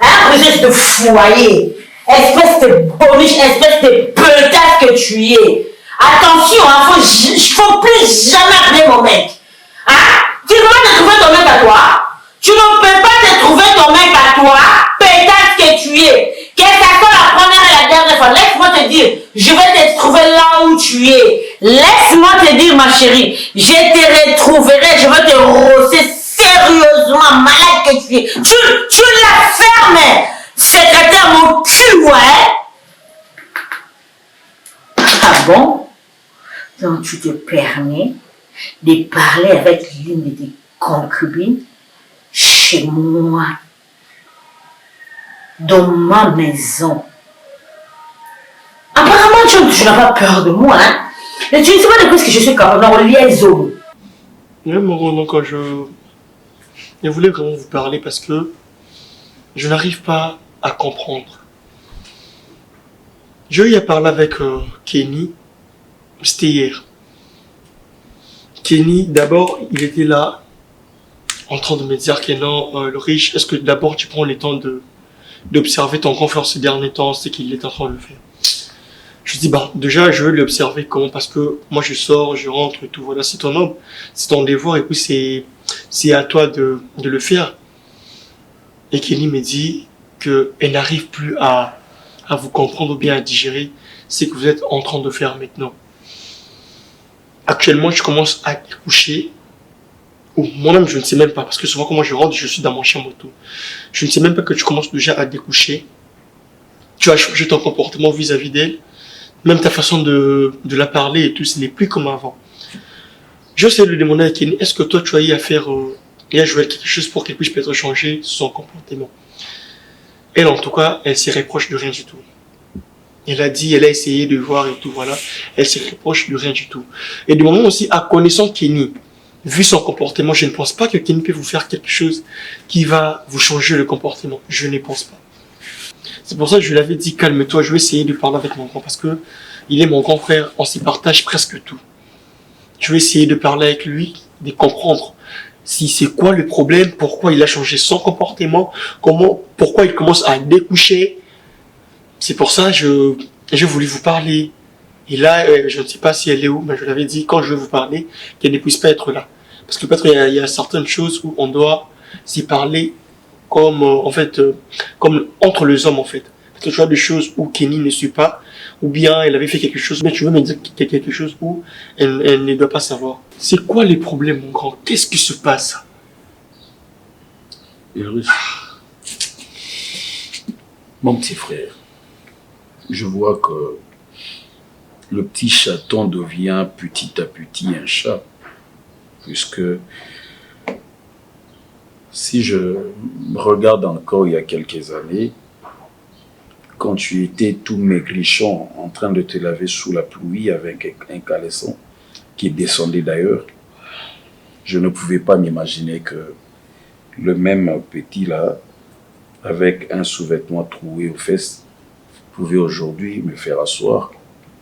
Hein, espèce de foyer, espèce de boniche, espèce de petasse que tu es. Attention, il faut plus jamais appeler mon mec. Hein? Tu ne peux pas te trouver ton mec à toi. Tu ne peux pas te trouver ton mec à toi, pétasse que tu es. Quelle que soit la première et la dernière fois, laisse-moi te dire, je vais te trouver là où tu es. Laisse-moi te dire, ma chérie, je te retrouverai, je vais te rosser sérieusement, malade que tu es. Tu la fermes, secrétaire, mon cul, ouais. Ah bon? Donc tu te permets de parler avec l'une de tes concubines chez moi, dans ma maison. Apparemment, tu n'as pas peur de moi, hein? Et tu ne sais pas de quoi est-ce que je suis capable dans liaison. Même Moron, quand je voulais vraiment vous parler parce que je n'arrive pas à comprendre. J'ai eu à parler avec Kenny, c'était hier. Kenny, d'abord, il était là, en train de me dire que non, le riche, est-ce que d'abord tu prends le temps d'observer ton confort ces derniers temps, c'est qu'il est en train de le faire. Je dis, bah, déjà, je veux l'observer comment, parce que moi, je sors, je rentre et tout, voilà, c'est ton homme, c'est ton devoir, et puis c'est à toi de le faire. Et Kenny me dit qu'elle n'arrive plus à vous comprendre ou bien à digérer ce que vous êtes en train de faire maintenant. Actuellement, je commence à coucher, ou moi-même, je ne sais même pas, parce que souvent, quand moi je rentre, je suis dans mon chambre et tout. Je ne sais même pas que tu commences déjà à découcher. Tu as changé ton comportement vis-à-vis d'elle. Même ta façon de la parler et tout, ce n'est plus comme avant. Je sais lui demander à Kenny, est-ce que toi tu as eu à faire et à jouer quelque chose pour qu'elle puisse peut-être changer son comportement? Elle, en tout cas, elle se reproche de rien du tout. Elle a dit, elle a essayé de voir et tout, voilà. Elle se reproche de rien du tout. Et du moment aussi, à connaissant Kenny, vu son comportement, je ne pense pas que Kenny peut vous faire quelque chose qui va vous changer le comportement. Je ne pense pas. C'est pour ça que je lui avais dit, calme-toi, je vais essayer de parler avec mon grand, parce que il est mon grand frère, on s'y partage presque tout. Je vais essayer de parler avec lui, de comprendre si c'est quoi le problème, pourquoi il a changé son comportement, pourquoi il commence à découcher. C'est pour ça que j'ai voulu vous parler. Et là, je ne sais pas si elle est où, mais je l'avais dit, quand je vais vous parler, qu'elle ne puisse pas être là. Parce que peut-être il y a certaines choses où on doit s'y parler comme, comme entre les hommes, en fait. Parce que tu vois des choses où Kenny ne suit pas, ou bien elle avait fait quelque chose, mais tu veux me dire qu'il y a quelque chose où elle ne doit pas savoir. C'est quoi les problèmes, mon grand? Qu'est-ce qui se passe? Ulrich, mon petit frère, je vois que le petit chaton devient petit à petit un chat. Puisque si je regarde encore il y a quelques années, quand tu étais tout maigrichon en train de te laver sous la pluie avec un caleçon qui descendait d'ailleurs, je ne pouvais pas m'imaginer que le même petit là, avec un sous-vêtement troué aux fesses, pouvait aujourd'hui me faire asseoir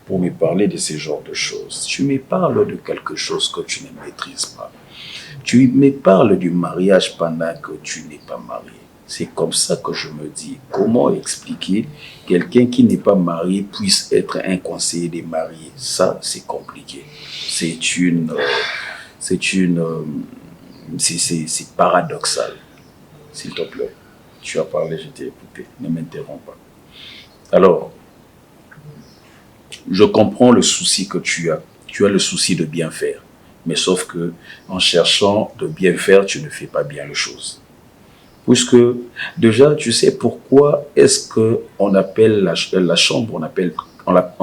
pour me parler de ce genre de choses. Tu me parles de quelque chose que tu ne maîtrises pas. Tu me parles du mariage pendant que tu n'es pas marié. C'est comme ça que je me dis, comment expliquer quelqu'un qui n'est pas marié puisse être un conseiller des mariés? Ça, c'est compliqué. C'est paradoxal. S'il te plaît, tu as parlé, je t'ai écouté. Ne m'interromps pas. Alors, je comprends le souci que tu as. Tu as le souci de bien faire. Mais sauf que, en cherchant de bien faire, tu ne fais pas bien les choses. Puisque, déjà, tu sais pourquoi est-ce qu'on appelle la chambre, on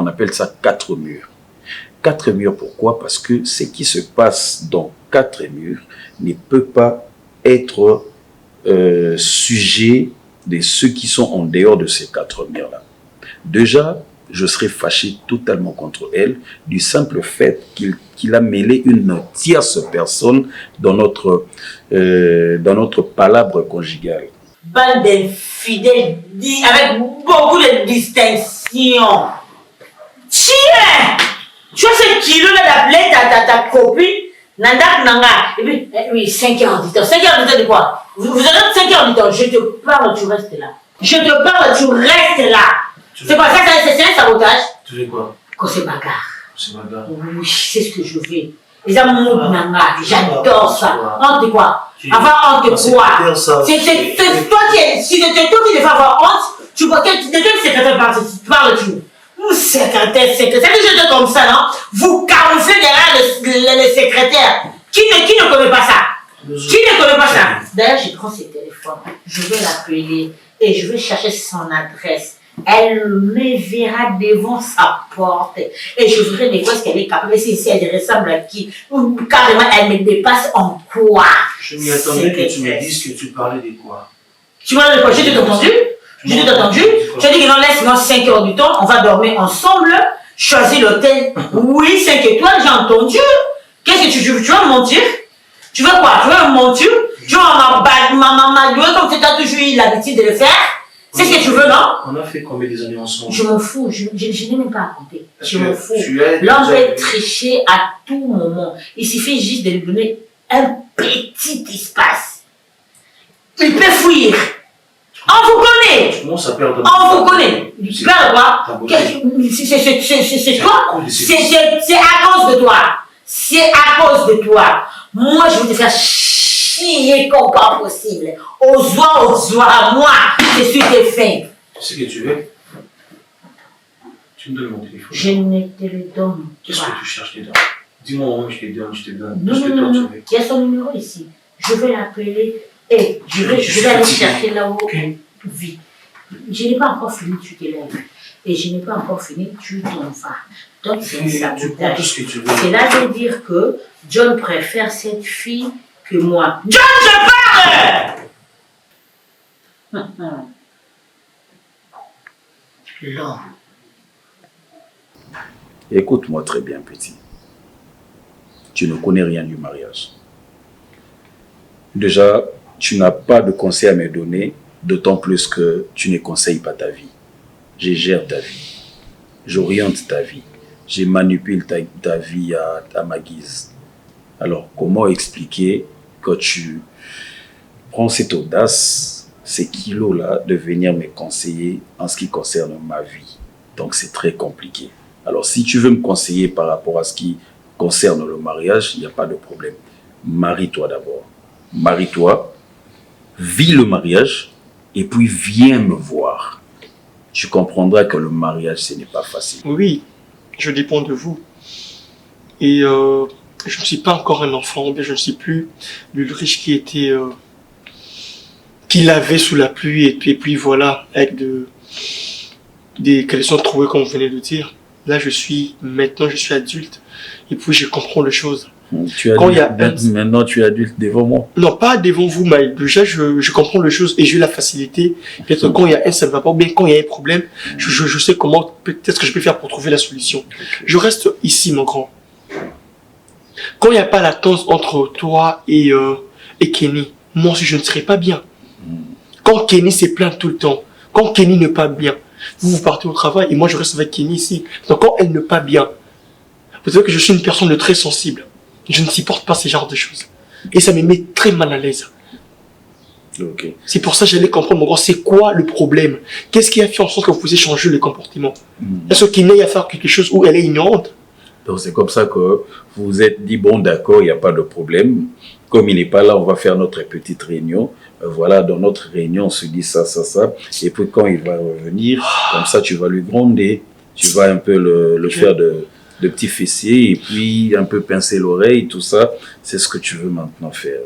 appelle ça 4 murs. 4 murs, pourquoi? Parce que ce qui se passe dans 4 murs ne peut pas être sujet de ceux qui sont en dehors de ces 4 murs-là. Déjà, je serais fâché totalement contre elle du simple fait qu'il a mêlé une tierce personne dans notre palabre conjugale. Bande d'infidèles avec beaucoup de distinction. Tiens! Tu as ce kilo-là d'appeler ta copine, Nanda Nanga. Et puis, oui, 5 heures du temps. 5 heures du temps de quoi? Vous avez 5 heures du temps. Je te parle, tu restes là. Je te parle, tu restes là. C'est quoi ça? C'est un sabotage? Tu fais quoi? Quand c'est bagarre. C'est bagarre. Oui, c'est ce que je veux. Les amours Nanga, j'adore ça. Honte de quoi? Avoir honte de quoi? C'est toi qui devais avoir honte. Tu vois, de quel secrétaire parles-tu? Secrétaire, c'est des gens comme ça, non? Vous camouflez derrière le secrétaire. Qui ne connaît pas ça? Qui ne connaît pas ça? D'ailleurs, je prends ses téléphones. Je vais l'appeler et je vais chercher son adresse. Elle me verra devant sa porte et je verrai de quoi est-ce qu'elle est capable. Si elle ressemble à qui? Ou carrément, elle me dépasse en quoi? Je m'y attendais que tu me dises que tu parlais de quoi. Tu parlais de quoi? Je t'ai entendu? Je t'ai entendu? Tu as dit que non, laisse-moi 5 heures du temps, on va dormir ensemble, choisis l'hôtel. Oui, 5 étoiles, j'ai entendu. Qu'est-ce que tu veux? Tu vas me mentir? Tu veux quoi? Tu veux me mentir? Tu vas m'amadouer comme tu as toujours eu l'habitude de le faire? C'est ce que tu veux, non? On a fait combien des années ensemble? Je m'en fous, je n'ai même pas à compter. Je m'en fous. L'homme peut tricher à tout moment. Il suffit juste de lui donner un petit espace. Il peut fuir. On vous connaît. Tu commences à perdre. On vous connaît. C'est- Perdre quoi? ta beauté. C'est quoi? C'est- C'est à cause de toi. C'est à cause de toi. Moi, je vais te faire chier comme pas possible. Aux moi, je suis tes fins. C'est ce que tu veux. Tu me donnes mon téléphone. Je ne te le donne Qu'est-ce pas. que tu cherches dedans? Dis-moi au moins, je te donne, je te donne. Non, Qu'est-ce que non, toi non, tu non. veux? Il y a son numéro ici. Je vais l'appeler et je vais aller chercher là-haut. Vite. Je n'ai pas encore fini, tu te lèves. Et je n'ai pas encore fini, tu t'en vas. Donc c'est un Tu prends tout sabotage. ce que tu veux. Cela veut dire que John préfère cette fille que moi. John, je parle! L'homme. Écoute-moi très bien, petit. Tu ne connais rien du mariage. Déjà, tu n'as pas de conseils à me donner, d'autant plus que tu ne conseilles pas ta vie. Je gère ta vie. J'oriente ta vie. Je manipule ta vie à ma guise. Alors, comment expliquer que tu prends cette audace, ces kilos-là, de venir me conseiller en ce qui concerne ma vie? Donc, c'est très compliqué. Alors, si tu veux me conseiller par rapport à ce qui concerne le mariage, il n'y a pas de problème. Marie-toi d'abord. Marie-toi, vis le mariage et puis viens me voir. Tu comprendras que le mariage, ce n'est pas facile. Oui, je dépends de vous. Et je ne suis pas encore un enfant, mais je ne suis plus le riche qui était... qu'il avait sous la pluie, et puis voilà, avec des caleçons troués, comme vous venez de dire. Là, maintenant, je suis adulte, et puis je comprends les choses. Tu es Quand il y a adulte, maintenant tu es adulte devant moi. Non, pas devant vous, mais déjà, je comprends les choses et j'ai la facilité. Peut-être quand il y a un, ça ne va pas, ou bien quand il y a un problème, je sais comment, peut-être que je peux faire pour trouver la solution. Je reste ici, mon grand. Quand il n'y a pas l'attente entre toi et Kenny, moi aussi, je ne serai pas bien. Quand Kenny se plaint tout le temps, quand Kenny n'est pas bien, vous partez au travail et moi, je reste avec Kenny ici. Donc, quand elle n'est pas bien, vous savez que je suis une personne de très sensible. Je ne supporte pas ce genre de choses. Et ça me met très mal à l'aise. Ok. C'est pour ça que j'allais comprendre, mon grand, c'est quoi le problème? Qu'est-ce qui a fait en sorte que vous puissiez changer le comportement? Est-ce qu'il y a faire quelque chose où elle est ignorante? Donc c'est comme ça que vous vous êtes dit, bon d'accord, il n'y a pas de problème. Comme il n'est pas là, on va faire notre petite réunion. Voilà, dans notre réunion, on se dit ça. Et puis quand il va revenir, comme ça, tu vas lui gronder. Tu vas un peu le faire de petits fessiers et puis un peu pincer l'oreille, tout ça. C'est ce que tu veux maintenant faire.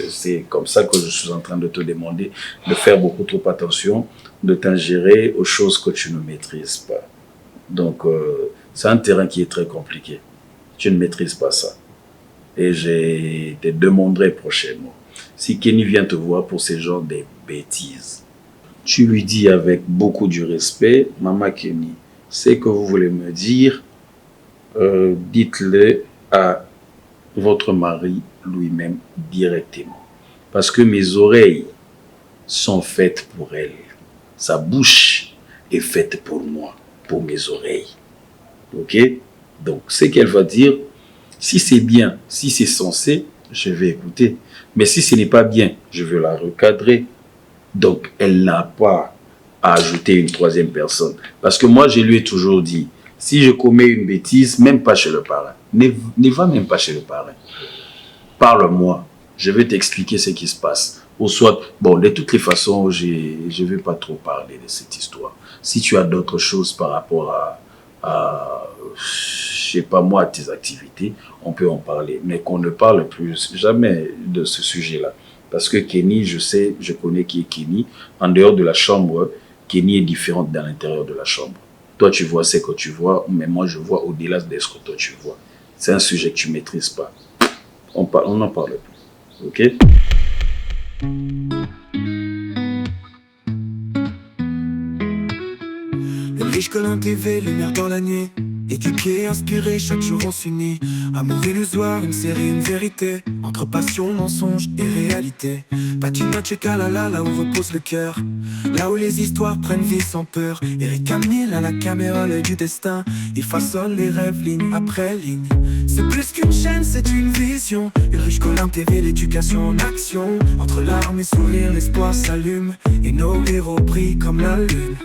C'est comme ça que je suis en train de te demander de faire beaucoup trop attention, de t'ingérer aux choses que tu ne maîtrises pas. Donc, c'est un terrain qui est très compliqué. Tu ne maîtrises pas ça. Et je te demanderai prochainement, si Kenny vient te voir pour ce genre de bêtises, tu lui dis avec beaucoup de respect, Maman Kenny, c'est que vous voulez me dire, dites-le à votre mari lui-même directement. Parce que mes oreilles sont faites pour elle. Sa bouche est faite pour moi, pour mes oreilles. Ok? Donc, ce qu'elle va dire, si c'est bien, si c'est censé, je vais écouter. Mais si ce n'est pas bien, je veux la recadrer. Donc, elle n'a pas à ajouter une troisième personne. Parce que moi, je lui ai toujours dit, si je commets une bêtise, même pas chez le parrain, ne va même pas chez le parrain. Parle-moi, je vais t'expliquer ce qui se passe. Ou soit, bon, de toutes les façons, je ne vais pas trop parler de cette histoire. Si tu as d'autres choses par rapport à je sais pas moi, à tes activités, on peut en parler. Mais qu'on ne parle plus jamais de ce sujet-là. Parce que Kenny, je connais qui est Kenny. En dehors de la chambre, Kenny est différente dans l'intérieur de la chambre. Toi, tu vois ce que tu vois, mais moi, je vois au-delà de ce que toi, tu vois. C'est un sujet que tu ne maîtrises pas. On n'en parle plus. Ok? Le riche Colin TV, lumière dans la nuit. Éduqués, inspirés, chaque jour on s'unit. Amour illusoire, une série, une vérité. Entre passion, mensonge et réalité. Patina Checa, là où repose le cœur. Là où les histoires prennent vie sans peur. Eric Camille à la caméra, l'œil du destin. Il façonne les rêves ligne après ligne. C'est plus qu'une chaîne, c'est une vision. Ulrich Collin TV, l'éducation en action. Entre larmes et sourires, l'espoir s'allume. Et nos héros brillent comme la lune.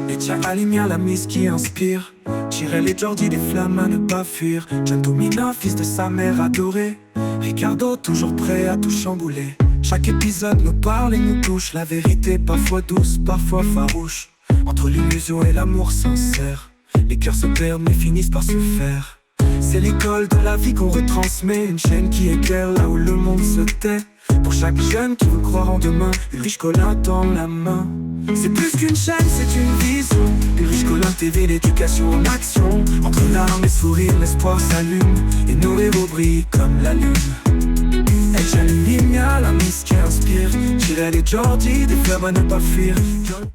Et Tia Alimia, la mise qui inspire. Chirel et Jordi, des flammes à ne pas fuir. John Domina, fils de sa mère adorée. Ricardo, toujours prêt à tout chambouler. Chaque épisode nous parle et nous touche. La vérité, parfois douce, parfois farouche. Entre l'illusion et l'amour sincère, les cœurs se perdent mais finissent par se faire. C'est l'école de la vie qu'on retransmet. Une chaîne qui éclaire là où le monde se tait. Pour chaque jeune qui veut croire en demain, Ulrich Collin tend la main. C'est plus qu'une chaîne, c'est une vision. Ulrich Collin TV, l'éducation en action. Entre larmes et sourires, l'espoir s'allume. Et nos héros brillent comme la lune. Et Alimia, la mise qui inspire. Chirel et Jordi, des fleurs à ne pas fuir.